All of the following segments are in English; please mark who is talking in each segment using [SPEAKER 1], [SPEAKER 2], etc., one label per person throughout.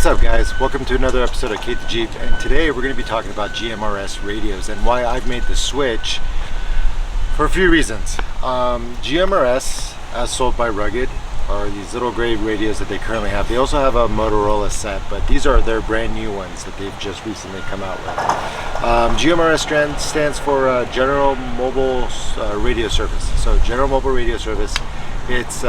[SPEAKER 1] What's up, guys? Welcome to another episode of Kate the Jeep, and today we're going to be talking about GMRS radios and why I've made the switch for a few reasons. GMRS, as sold by Rugged, are these little gray radios that they currently have. They also have a Motorola set, but these are their brand new ones that they've just recently come out with. GMRS stands for General Mobile Radio Service. So General Mobile Radio Service, it's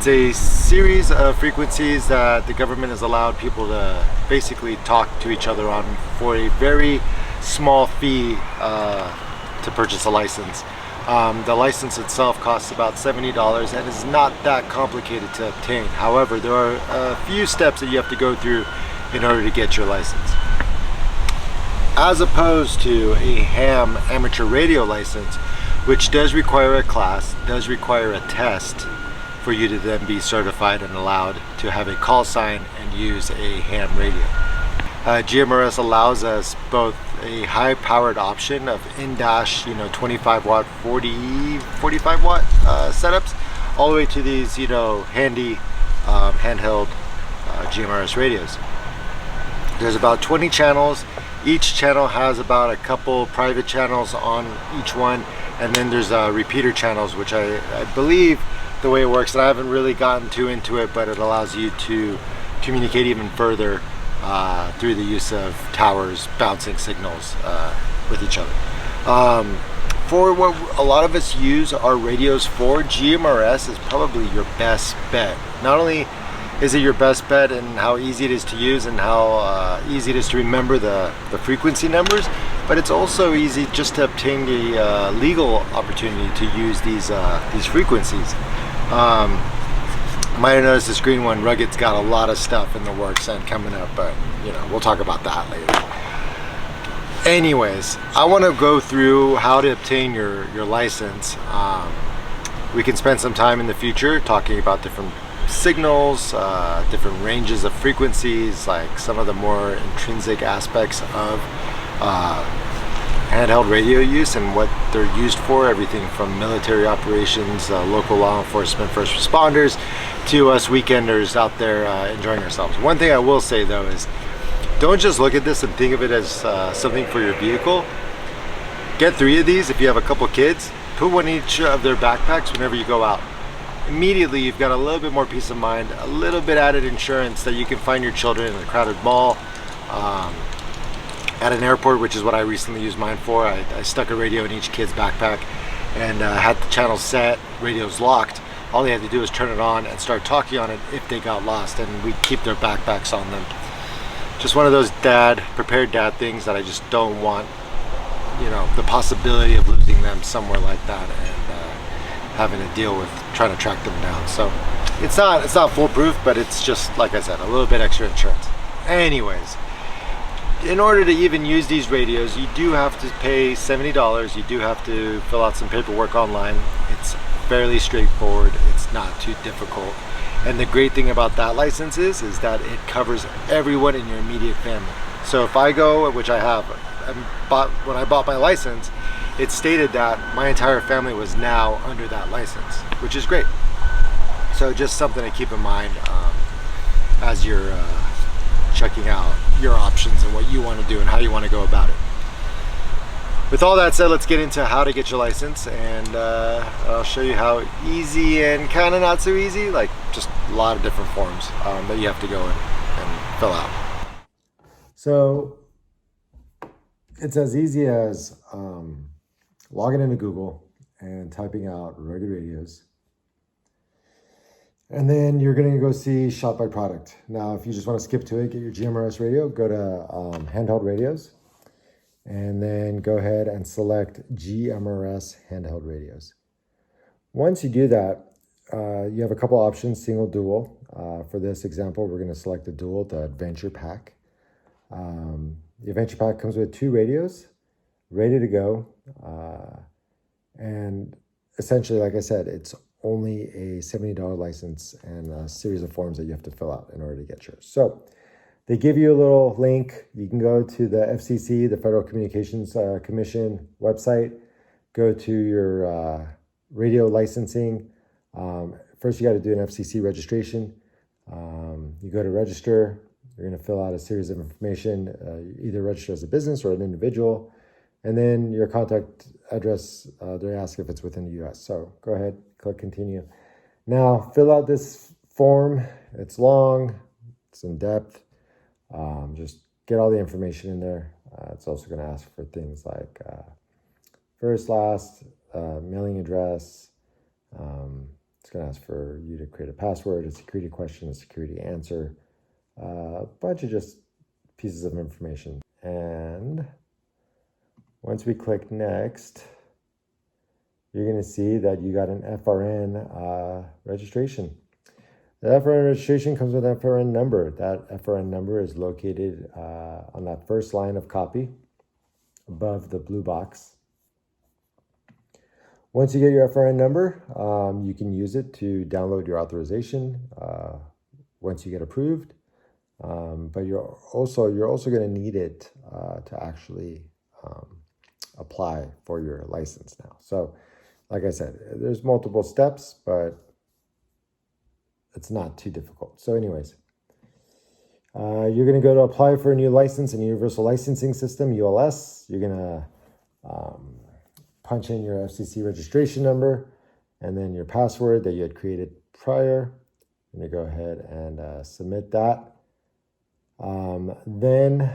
[SPEAKER 1] a series of frequencies that the government has allowed people to basically talk to each other on for a very small fee to purchase a license. The license itself costs about $70 and is not that complicated to obtain. However, there are a few steps that you have to go through in order to get your license. As opposed to a ham amateur radio license, which does require a class, does require a test for you to then be certified and allowed to have a call sign and use a ham radio. GMRS allows us both a high-powered option of in-dash, 25 watt, 45 watt setups, all the way to these, handy handheld GMRS radios. There's about 20 channels. Each channel has about a couple private channels on each one, and then there's repeater channels, which I believe the way it works, and I haven't really gotten too into it, but it allows you to communicate even further through the use of towers bouncing signals with each other. For what a lot of us use our radios for, GMRS is probably your best bet. Not only is it your best bet in how easy it is to use and how easy it is to remember the frequency numbers, but it's also easy just to obtain the legal opportunity to use these frequencies. Might have noticed this green one, Rugged's got a lot of stuff in the works and coming up, but we'll talk about that later. Anyways, I want to go through how to obtain your license. We can spend some time in the future talking about different signals, different ranges of frequencies, like some of the more intrinsic aspects of handheld radio use and what they're used for, everything from military operations, local law enforcement, first responders, to us weekenders out there enjoying ourselves. One thing I will say though is, don't just look at this and think of it as something for your vehicle. Get 3 of these if you have a couple kids. Put one in each of their backpacks whenever you go out. Immediately you've got a little bit more peace of mind, a little bit added insurance that you can find your children in a crowded mall, at an airport, which is what I recently used mine for. I stuck a radio in each kid's backpack and had the channel set, radios locked. All they had to do was turn it on and start talking on it if they got lost, and we'd keep their backpacks on them. Just one of those prepared dad things that I just don't want, the possibility of losing them somewhere like that and having to deal with trying to track them down. So it's not foolproof, but it's just, like I said, a little bit extra insurance. Anyways, in order to even use these radios, you do have to pay $70. You do have to fill out some paperwork online. It's fairly straightforward. It's not too difficult. And the great thing about that license is that it covers everyone in your immediate family. So if I go, which I have, when I bought my license, it stated that my entire family was now under that license, which is great. So just something to keep in mind as you're checking out your options and what you want to do and how you want to go about it. With all that said, let's get into how to get your license, and I'll show you how easy and kind of not so easy, like just a lot of different forms that you have to go in and fill out. So it's as easy as logging into Google and typing out Rugged Radios. And then you're going to go see Shop by Product. Now, if you just want to skip to it, get your GMRS radio, go to handheld radios, and then go ahead and select GMRS handheld radios. Once you do that, you have a couple options, single, dual. For this example, we're going to select the dual, the Adventure Pack. The Adventure Pack comes with 2 radios, ready to go. And essentially, like I said, it's only a $70 license and a series of forms that you have to fill out in order to get yours. So they give you a little link. You can go to the FCC, the Federal Communications Commission website, go to your radio licensing. First, you got to do an FCC registration.
[SPEAKER 2] You go to register, you're going to fill out a series of information, either register as a business or an individual, and then your contact address, they ask if it's within the US. So go ahead, click continue. Now fill out this form. It's long, it's in depth. Just get all the information in there. It's also going to ask for things like first, last, mailing address. It's going to ask for you to create a password, a security question, a security answer, a bunch of just pieces of information. And once we click next, you're going to see that you got an FRN registration. The FRN registration comes with an FRN number. That FRN number is located on that first line of copy above the blue box. Once you get your FRN number, you can use it to download your authorization once you get approved. But you're also going to need it to actually apply for your license now. So, like I said, there's multiple steps, but it's not too difficult. So anyways, you're going to go to apply for a new license in Universal Licensing System, ULS. You're going to punch in your FCC registration number and then your password that you had created prior. I'm going to go ahead and submit that. Then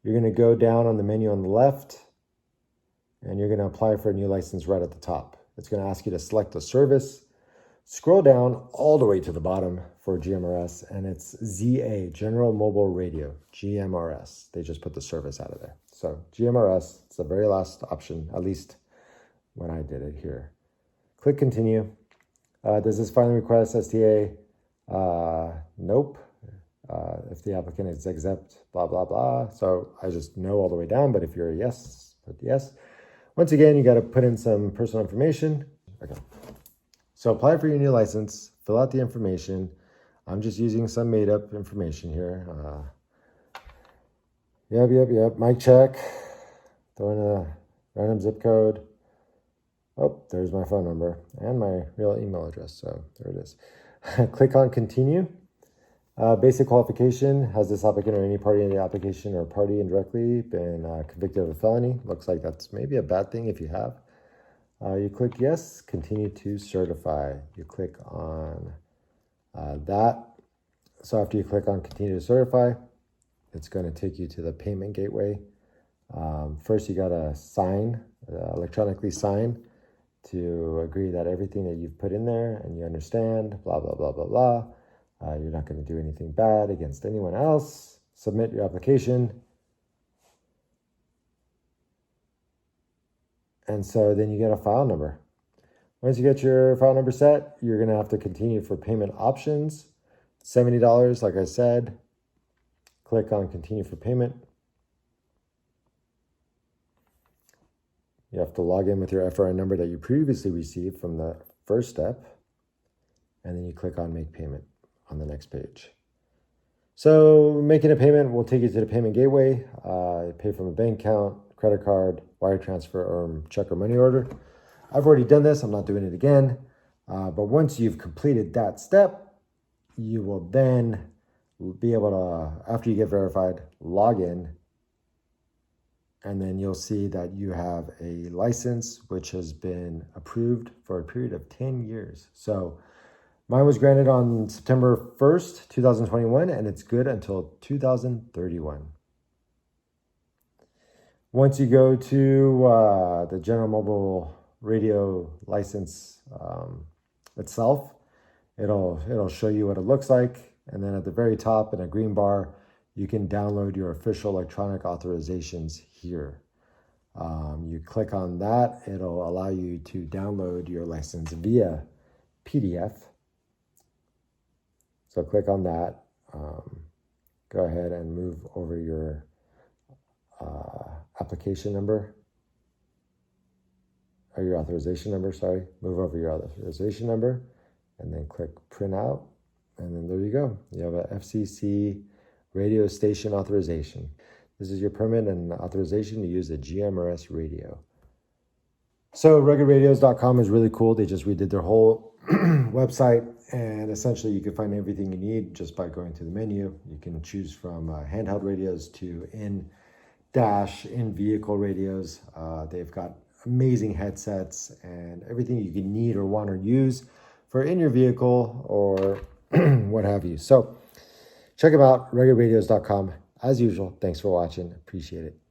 [SPEAKER 2] you're going to go down on the menu on the left and you're going to apply for a new license right at the top. It's going to ask you to select a service. Scroll down all the way to the bottom for GMRS, and it's ZA, General Mobile Radio, GMRS. They just put the service out of there. So GMRS, it's the very last option, at least when I did it here. Click continue. Does this filing request STA? Nope. If the applicant is exempt, blah, blah, blah. So I just know all the way down, but if you're a yes, put yes. Once again, you got to put in some personal information. Okay. So apply for your new license, fill out the information. I'm just using some made up information here. Yep. Mic check. Throw in a random zip code. Oh, there's my phone number and my real email address. So there it is. Click on continue. Basic qualification. Has this applicant or any party in the application or party indirectly been convicted of a felony? Looks like that's maybe a bad thing if you have. You click yes, continue to certify. You click on that. So after you click on continue to certify, it's going to take you to the payment gateway. First, you got to sign, electronically sign to agree that everything that you've put in there and you understand, blah, blah, blah, blah, blah. You're not going to do anything bad against anyone else. Submit your application. And so then you get a file number. Once you get your file number set, you're going to have to continue for payment options. $70, like I said. Click on continue for payment. You have to log in with your FRN number that you previously received from the first step. And then you click on make payment on the next page. So making a payment will take you to the payment gateway. Pay from a bank account, credit card, wire transfer, or check or money order. I've already done this. I'm not doing it again. But once you've completed that step, you will then be able to, after you get verified, log in. And then you'll see that you have a license which has been approved for a period of 10 years. So mine was granted on September 1st, 2021, and it's good until 2031. Once you go to the General Mobile Radio license itself, it'll show you what it looks like. And then at the very top in a green bar, you can download your official electronic authorizations here. You click on that, it'll allow you to download your license via PDF. So click on that. Go ahead and move over your application number, or your authorization number, sorry. Move over your authorization number and then click print out. And then there you go. You have a FCC radio station authorization. This is your permit and authorization to use a GMRS radio. So ruggedradios.com is really cool. They just redid their whole website, And essentially, you can find everything you need just by going to the menu. You can choose from handheld radios to in-vehicle radios. They've got amazing headsets and everything you can need or want to use for in your vehicle or what have you. So check them out, ruggedradios.com. As usual, thanks for watching. Appreciate it.